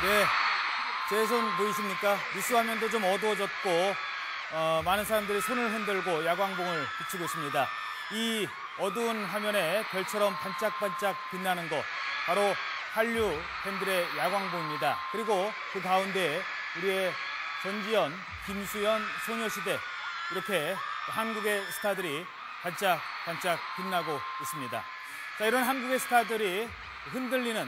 네, 제 손 보이십니까? 뉴스 화면도 좀 어두워졌고 많은 사람들이 손을 흔들고 야광봉을 비추고 있습니다. 이 어두운 화면에 별처럼 반짝반짝 빛나는 거 바로 한류 팬들의 야광봉입니다. 그리고 그 가운데 우리의 전지현, 김수현, 소녀시대 이렇게 한국의 스타들이 반짝반짝 빛나고 있습니다. 자, 이런 한국의 스타들이 흔들리는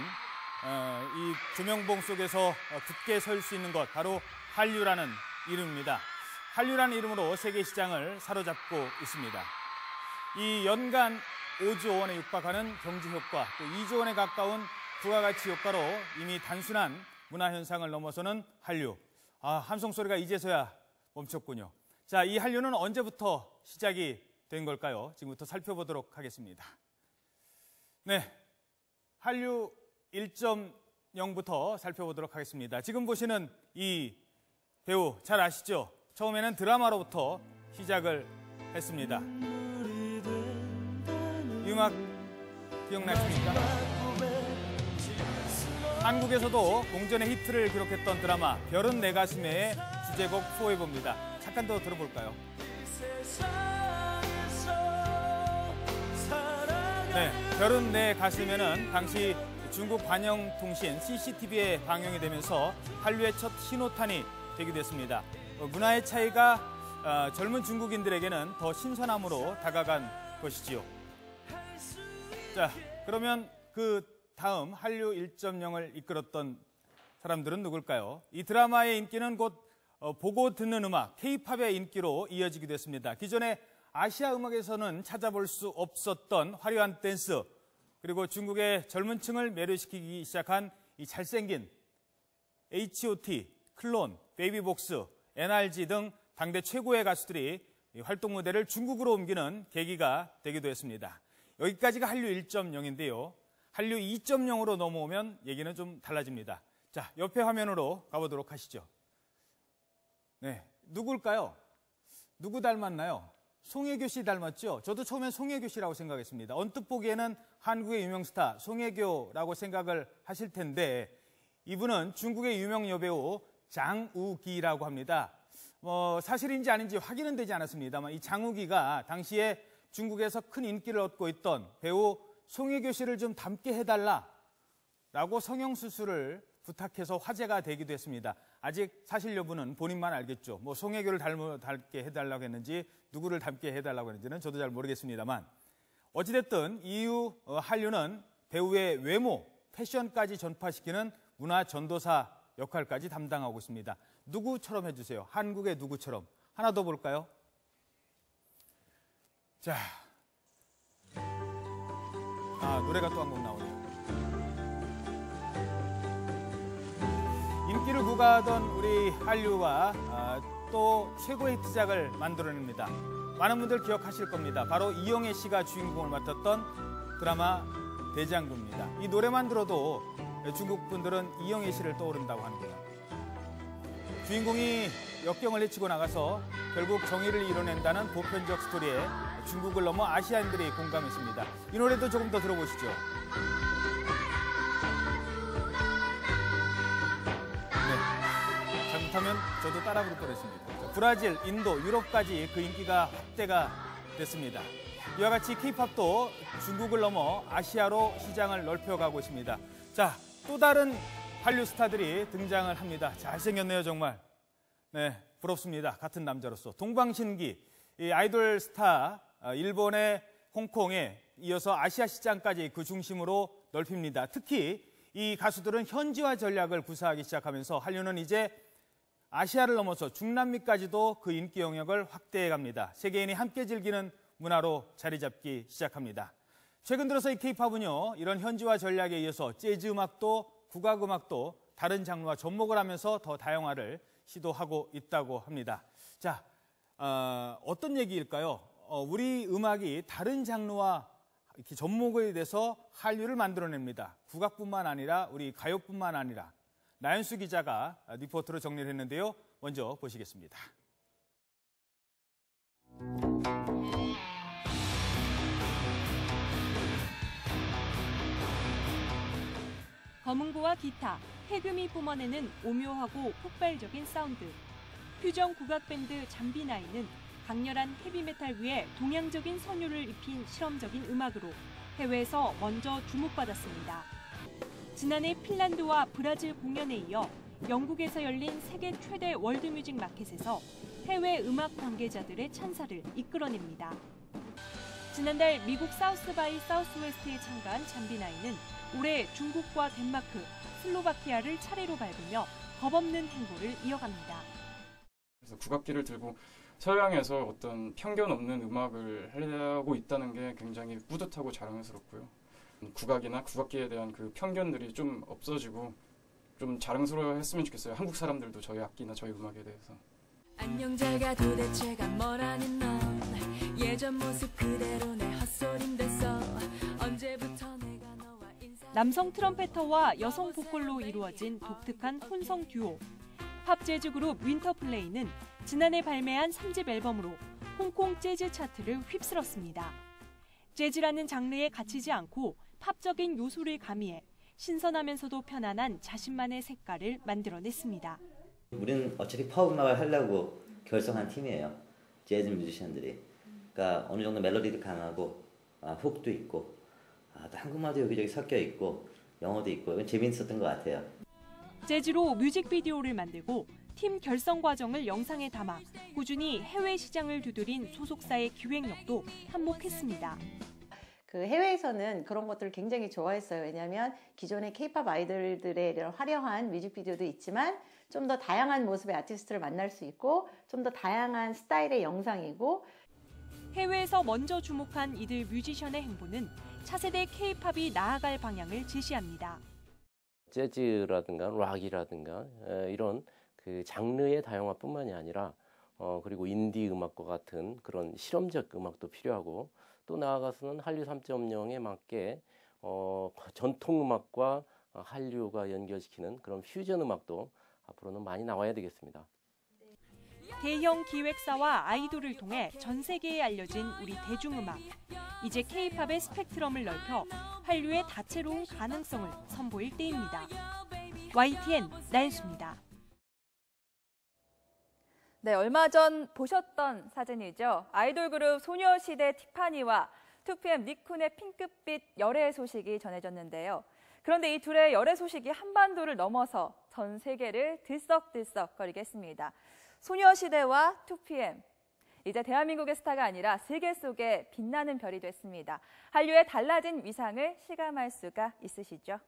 이 조명봉 속에서 굳게 설 수 있는 것 바로 한류라는 이름입니다. 한류라는 이름으로 세계 시장을 사로잡고 있습니다. 이 연간 5조 원에 육박하는 경제 효과, 또 2조 원에 가까운 부가가치 효과로 이미 단순한 문화 현상을 넘어서는 한류. 함성 소리가 이제서야 멈췄군요. 자, 이 한류는 언제부터 시작이 된 걸까요? 지금부터 살펴보도록 하겠습니다. 네, 한류 1.0부터 살펴보도록 하겠습니다. 지금 보시는 이 배우 잘 아시죠? 처음에는 드라마로부터 시작을 했습니다. 이 음악 기억나십니까? 한국에서도 공전의 히트를 기록했던 드라마 별은 내 가슴에의 주제곡 포에버입니다. 잠깐 더 들어볼까요? 네, 별은 내 가슴에는 당시 중국 관영통신 CCTV에 방영이 되면서 한류의 첫 신호탄이 되기도 했습니다. 문화의 차이가 젊은 중국인들에게는 더 신선함으로 다가간 것이지요. 자, 그러면 그 다음 한류 1.0을 이끌었던 사람들은 누굴까요? 이 드라마의 인기는 곧 보고 듣는 음악, K-팝의 인기로 이어지기도 했습니다. 기존의 아시아 음악에서는 찾아볼 수 없었던 화려한 댄스, 그리고 중국의 젊은 층을 매료시키기 시작한 이 잘생긴 H.O.T, 클론, 베이비복스, NRG 등 당대 최고의 가수들이 활동 무대를 중국으로 옮기는 계기가 되기도 했습니다. 여기까지가 한류 1.0인데요. 한류 2.0으로 넘어오면 얘기는 좀 달라집니다. 자, 옆에 화면으로 가보도록 하시죠. 네, 누굴까요? 누구 닮았나요? 송혜교 씨 닮았죠? 저도 처음엔 송혜교 씨라고 생각했습니다. 언뜻 보기에는 한국의 유명 스타 송혜교라고 생각을 하실 텐데 이분은 중국의 유명 여배우 장우기라고 합니다. 사실인지 아닌지 확인은 되지 않았습니다만 이 장우기가 당시에 중국에서 큰 인기를 얻고 있던 배우 송혜교 씨를 좀 닮게 해달라라고 성형수술을 부탁해서 화제가 되기도 했습니다. 아직 사실 여부는 본인만 알겠죠. 송혜교를 닮게 해달라고 했는지 누구를 닮게 해달라고 했는지는 저도 잘 모르겠습니다만 어찌됐든 이후 한류는 배우의 외모, 패션까지 전파시키는 문화 전도사 역할까지 담당하고 있습니다. 누구처럼 해주세요. 한국의 누구처럼. 하나 더 볼까요? 자, 노래가 또 한 곡 나오네요. 인기를 구가하던 우리 한류가 또 최고의 히트작을 만들어냅니다. 많은 분들 기억하실 겁니다. 바로 이영애 씨가 주인공을 맡았던 드라마 대장금입니다. 이 노래만 들어도 중국 분들은 이영애 씨를 떠오른다고 하는구나. 주인공이 역경을 헤치고 나가서 결국 정의를 이뤄낸다는 보편적 스토리에 중국을 넘어 아시아인들이 공감했습니다. 이 노래도 조금 더 들어보시죠. 네, 잘못하면 저도 따라 부를 뻔했습니다. 브라질, 인도, 유럽까지 그 인기가 확대가 됐습니다. 이와 같이 K-팝도 중국을 넘어 아시아로 시장을 넓혀가고 있습니다. 자, 또 다른 한류 스타들이 등장을 합니다. 잘생겼네요, 정말. 네, 부럽습니다. 같은 남자로서. 동방신기, 이 아이돌 스타, 일본의 홍콩에 이어서 아시아 시장까지 그 중심으로 넓힙니다. 특히 이 가수들은 현지화 전략을 구사하기 시작하면서 한류는 이제 아시아를 넘어서 중남미까지도 그 인기 영역을 확대해 갑니다. 세계인이 함께 즐기는 문화로 자리 잡기 시작합니다. 최근 들어서 이 K-팝은요, 이런 현지화 전략에 이어서 재즈 음악도 국악 음악도 다른 장르와 접목을 하면서 더 다양화를 시도하고 있다고 합니다. 자, 어떤 얘기일까요? 우리 음악이 다른 장르와 이렇게 접목이 돼서 한류를 만들어냅니다. 국악뿐만 아니라 우리 가요뿐만 아니라. 나연수 기자가 리포트로 정리를 했는데요. 먼저 보시겠습니다. 검은고와 기타, 해금이 뿜어내는 오묘하고 폭발적인 사운드. 퓨전 국악 밴드 잠비나이는 강렬한 헤비메탈 위에 동양적인 선율을 입힌 실험적인 음악으로 해외에서 먼저 주목받았습니다. 지난해 핀란드와 브라질 공연에 이어 영국에서 열린 세계 최대 월드뮤직 마켓에서 해외 음악 관계자들의 찬사를 이끌어냅니다. 지난달 미국 사우스 바이 사우스웨스트에 참가한 잠비나이는 올해 중국과 덴마크, 슬로바키아를 차례로 밟으며 겁없는 행보를 이어갑니다. 그래서 국악기를 들고 서양에서 어떤 편견 없는 음악을 하려고 있다는 게 굉장히 뿌듯하고 자랑스럽고요. 국악이나 국악기에 대한 그 편견들이 좀 없어지고 좀 자랑스러워했으면 좋겠어요. 한국 사람들도 저희 악기나 저희 음악에 대해서. 안녕 잘가 도대체가 뭐라는 넌 예전 모습 그대로 내 헛소린댔어 언제부터 내가 너와 인사 남성 트럼페터와 여성 보컬로 이루어진 독특한 혼성 듀오. 팝 재즈 그룹 윈터플레이는 지난해 발매한 3집 앨범으로 홍콩 재즈 차트를 휩쓸었습니다. 재즈라는 장르에 갇히지 않고 팝적인 요소를 가미해 신선하면서도 편안한 자신만의 색깔을 만들어냈습니다. 우리는 어차피 팝 음악을 하려고 결성한 팀이에요. 재즈 뮤지션들이. 그러니까 어느 정도 멜로디도 강하고 훅도 있고 또 한국말도 여기저기 섞여 있고 영어도 있고 이건 재밌었던 것 같아요. 재즈로 뮤직비디오를 만들고 팀 결성 과정을 영상에 담아 꾸준히 해외 시장을 두드린 소속사의 기획력도 한몫했습니다. 그 해외에서는 그런 것들을 굉장히 좋아했어요. 왜냐하면 기존의 K-팝 아이돌들의 이런 화려한 뮤직비디오도 있지만 좀 더 다양한 모습의 아티스트를 만날 수 있고 좀 더 다양한 스타일의 영상이고 해외에서 먼저 주목한 이들 뮤지션의 행보는 차세대 K-팝이 나아갈 방향을 제시합니다. 재즈라든가 락이라든가 이런 그 장르의 다양화뿐만이 아니라 그리고 인디 음악과 같은 그런 실험적 음악도 필요하고 또 나아가서는 한류 3.0에 맞게 전통 음악과 한류가 연결시키는 그런 퓨전 음악도 앞으로는 많이 나와야 되겠습니다. 대형 기획사와 아이돌을 통해 전 세계에 알려진 우리 대중음악. 이제 K-팝의 스펙트럼을 넓혀 한류의 다채로운 가능성을 선보일 때입니다. YTN 나연수입니다. 네, 얼마 전 보셨던 사진이죠. 아이돌 그룹 소녀시대 티파니와 2PM 니쿤의 핑크빛 열애 소식이 전해졌는데요. 그런데 이 둘의 열애 소식이 한반도를 넘어서 전 세계를 들썩들썩거리게 했습니다. 소녀시대와 2PM, 이제 대한민국의 스타가 아니라 세계 속에 빛나는 별이 됐습니다. 한류의 달라진 위상을 실감할 수가 있으시죠?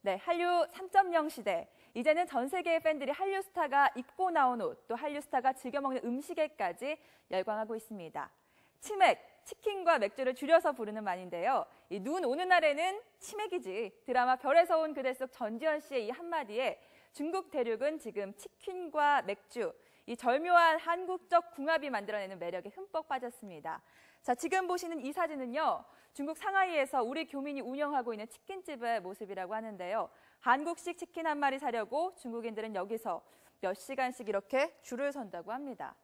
네, 한류 3.0 시대. 이제는 전 세계의 팬들이 한류 스타가 입고 나온 옷, 또 한류 스타가 즐겨 먹는 음식에까지 열광하고 있습니다. 치맥, 치킨과 맥주를 줄여서 부르는 말인데요. 이 눈 오는 날에는 치맥이지. 드라마 별에서 온 그대 속 전지현 씨의 이 한마디에 중국 대륙은 지금 치킨과 맥주, 이 절묘한 한국적 궁합이 만들어내는 매력에 흠뻑 빠졌습니다. 자, 지금 보시는 이 사진은요, 중국 상하이에서 우리 교민이 운영하고 있는 치킨집의 모습이라고 하는데요. 한국식 치킨 한 마리 사려고 중국인들은 여기서 몇 시간씩 이렇게 줄을 선다고 합니다.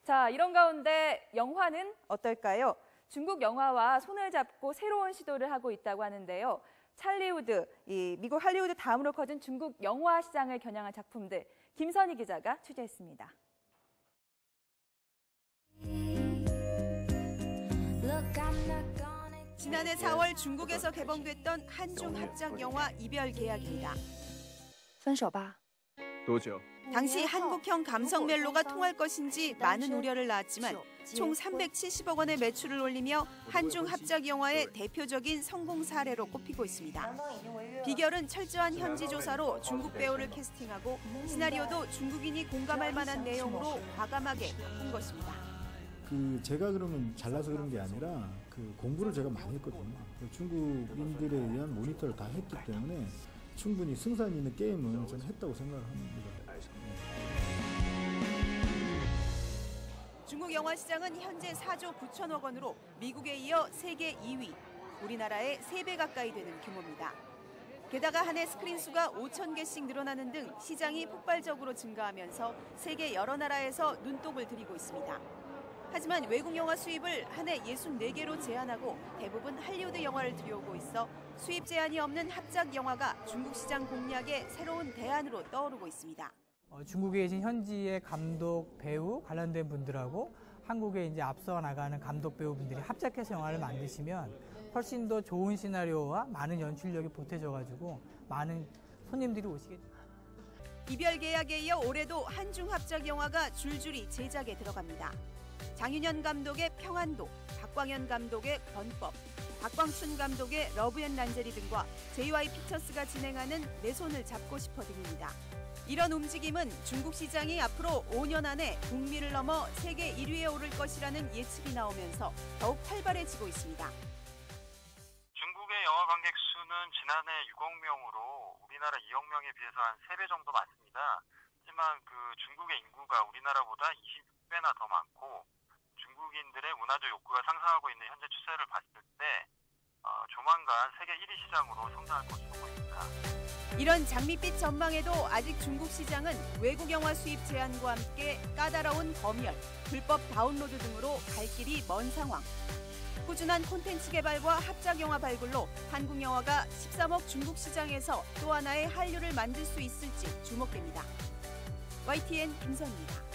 자, 이런 가운데 영화는 어떨까요? 중국 영화와 손을 잡고 새로운 시도를 하고 있다고 하는데요. 찰리우드, 이 미국 할리우드 다음으로 커진 중국 영화 시장을 겨냥한 작품들, 김선희 기자가 취재했습니다. 지난해 4월 중국에서 개봉됐던 한중 합작 영화 이별 계약입니다. 分手吧. 당시 한국형 감성 멜로가 통할 것인지 많은 우려를 낳았지만 총 370억 원의 매출을 올리며 한중 합작 영화의 대표적인 성공 사례로 꼽히고 있습니다. 비결은 철저한 현지 조사로 중국 배우를 캐스팅하고 시나리오도 중국인이 공감할 만한 내용으로 과감하게 바꾼 것입니다. 제가 그러면 잘나서 그런 게 아니라 공부를 제가 많이 했거든요. 중국인들에 의한 모니터를 다 했기 때문에 충분히 승산 있는 게임은 저는 했다고 생각을 합니다. 중국 영화 시장은 현재 4조 9천억 원으로 미국에 이어 세계 2위, 우리나라의 3배 가까이 되는 규모입니다. 게다가 한 해 스크린 수가 5천 개씩 늘어나는 등 시장이 폭발적으로 증가하면서 세계 여러 나라에서 눈독을 들이고 있습니다. 하지만 외국 영화 수입을 한 해 64개로 제한하고 대부분 할리우드 영화를 들여오고 있어 수입 제한이 없는 합작 영화가 중국 시장 공략의 새로운 대안으로 떠오르고 있습니다. 중국에 계신 현지의 감독, 배우 관련된 분들하고 한국에 이제 앞서 나가는 감독, 배우분들이 합작해서 영화를 만드시면 훨씬 더 좋은 시나리오와 많은 연출력이 보태져가지고 많은 손님들이 오시겠죠. 이별 계약에 이어 올해도 한중 합작 영화가 줄줄이 제작에 들어갑니다. 장윤현 감독의 평안도, 박광현 감독의 권법, 박광춘 감독의 러브 앤 란제리 등과 JY 픽처스가 진행하는 내 손을 잡고 싶어 등입니다. 이런 움직임은 중국 시장이 앞으로 5년 안에 북미를 넘어 세계 1위에 오를 것이라는 예측이 나오면서 더욱 활발해지고 있습니다. 중국의 영화 관객 수는 지난해 6억 명으로 우리나라 2억 명에 비해서 한 3배 정도 많습니다. 하지만 그 중국의 인구가 우리나라보다 20배나 더 많고 중국인들의 문화적 욕구가 상승하고 있는 현재 추세를 봤을 때 조만간 세계 1위 시장으로 성장할 것으로 보입니다. 이런 장밋빛 전망에도 아직 중국 시장은 외국 영화 수입 제한과 함께 까다로운 검열, 불법 다운로드 등으로 갈 길이 먼 상황. 꾸준한 콘텐츠 개발과 합작 영화 발굴로 한국 영화가 13억 중국 시장에서 또 하나의 한류를 만들 수 있을지 주목됩니다. YTN 김선입니다.